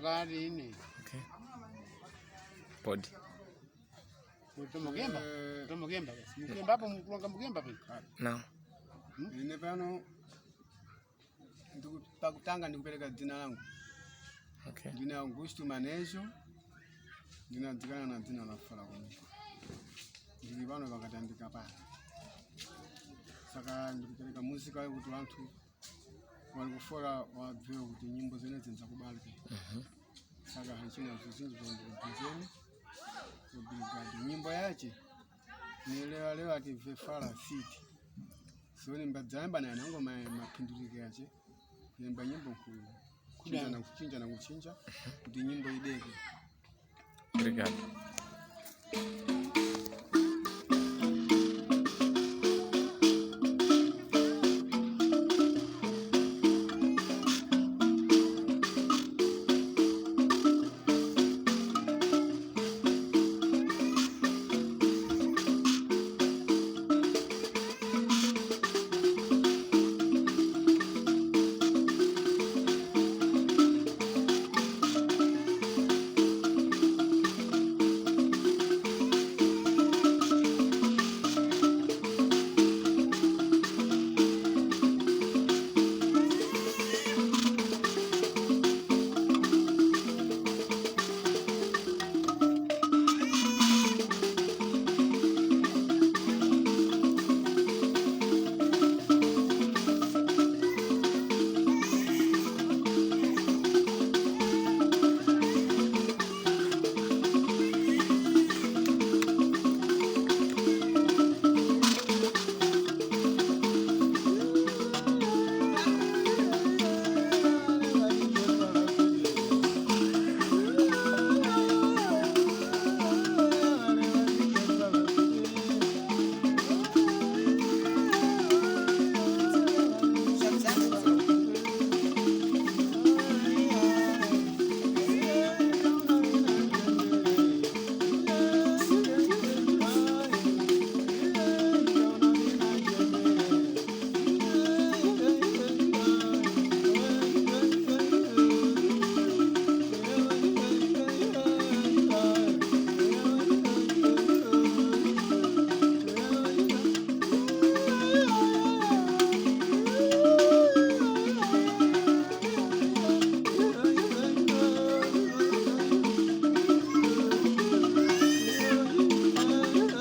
Sakari ini. Okay. Pod. Tomogemba basi. Mgemba hapo mkulanga mgemba pale. No. Ine pano ndikutanga ndikupeleka dzina langu. Okay. Ndina Augusto Manejo. Ndinadzikana na dzina la Fala comigo. Ndili pano pakatandika pale. Saka ndikupeleka muzika kuti anthu walikufora wabvewa kuti nyimbo zenezi nzakubalika. Saka hanchina zvizinji zvandikubvunzeni. Brigade nyimbo yache nielewa ati Fala City. So nimbadzamba na ngoma mapindulike yache. Nyimbo nyimbo kuchinja na kuchinja kuti nyimbo ideke. Obrigado.